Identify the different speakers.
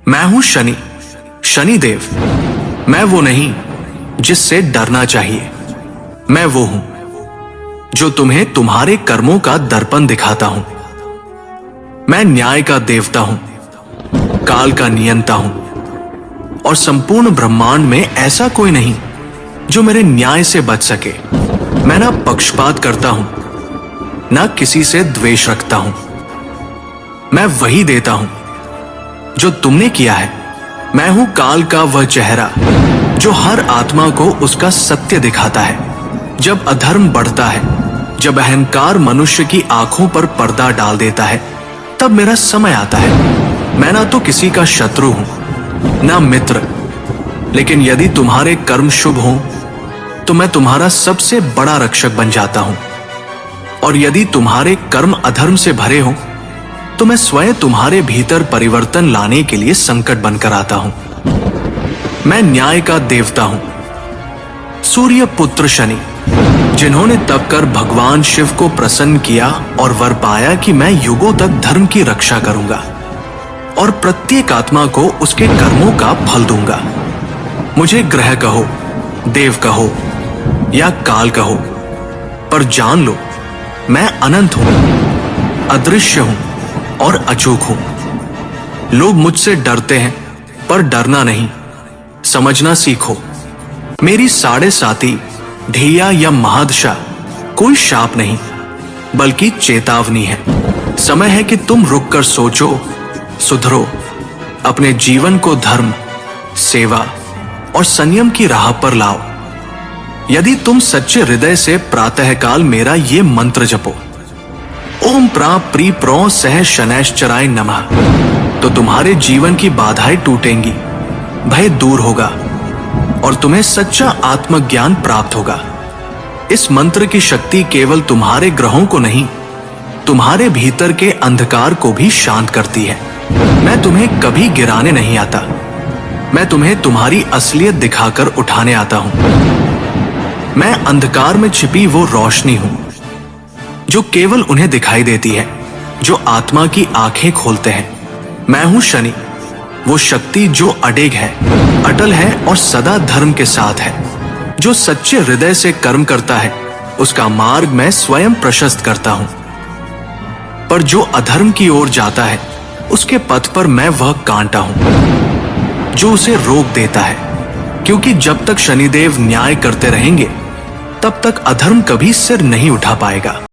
Speaker 1: मैं हूं शनि, शनिदेव। मैं वो नहीं जिससे डरना चाहिए। मैं वो हूं जो तुम्हें तुम्हारे कर्मों का दर्पण दिखाता हूं। मैं न्याय का देवता हूं, काल का नियंता हूं, और संपूर्ण ब्रह्मांड में ऐसा कोई नहीं जो मेरे न्याय से बच सके। मैं ना पक्षपात करता हूं, ना किसी से द्वेष रखता हूं। मैं वही देता हूं जो तुमने किया है। मैं हूं काल का वह चेहरा जो हर आत्मा को उसका सत्य दिखाता है। जब अधर्म बढ़ता है, जब अहंकार मनुष्य की आंखों पर पर्दा डाल देता है, तब मेरा समय आता है। मैं ना तो किसी का शत्रु हूं, ना मित्र, लेकिन यदि तुम्हारे कर्म शुभ हों तो मैं तुम्हारा सबसे बड़ा रक्षक बन जाता हूं, और यदि तुम्हारे कर्म अधर्म से भरे हों तो मैं स्वयं तुम्हारे भीतर परिवर्तन लाने के लिए संकट बनकर आता हूं। मैं न्याय का देवता हूं, सूर्य पुत्र शनि, जिन्होंने तप कर भगवान शिव को प्रसन्न किया और वर पाया कि मैं युगों तक धर्म की रक्षा करूंगा और प्रत्येक आत्मा को उसके कर्मों का फल दूंगा। मुझे ग्रह कहो, देव कहो या काल कहो, पर जान लो मैं अनंत हूं, अदृश्य हूं और अचूक हूं। लोग मुझसे डरते हैं, पर डरना नहीं, समझना सीखो। मेरी 7.5 ढैया या महादशा कोई शाप नहीं, बल्कि चेतावनी है। समय है कि तुम रुककर सोचो, सुधरो, अपने जीवन को धर्म, सेवा और संयम की राह पर लाओ। यदि तुम सच्चे हृदय से प्रातःकाल मेरा ये मंत्र जपो, ओम प्रा प्री प्रो सह शनैश्चराय नमः, तो तुम्हारे जीवन की बाधाएं टूटेंगी, भय दूर होगा और तुम्हें सच्चा आत्मज्ञान प्राप्त होगा। इस मंत्र की शक्ति केवल तुम्हारे ग्रहों को नहीं, तुम्हारे भीतर के अंधकार को भी शांत करती है। मैं तुम्हें कभी गिराने नहीं आता, मैं तुम्हें तुम्हारी असलियत दिखाकर उठाने आता हूं। मैं अंधकार में छिपी वो रोशनी हूं जो केवल उन्हें दिखाई देती है जो आत्मा की आंखें खोलते हैं। मैं हूं शनि, वो शक्ति जो अडेग है, अटल है और सदा धर्म के साथ है। जो सच्चे हृदय से कर्म करता है उसका मार्ग मैं स्वयं प्रशस्त करता हूं, पर जो अधर्म की ओर जाता है उसके पथ पर मैं वह कांटा हूं जो उसे रोक देता है। क्योंकि जब तक शनिदेव न्याय करते रहेंगे तब तक अधर्म कभी सिर नहीं उठा पाएगा।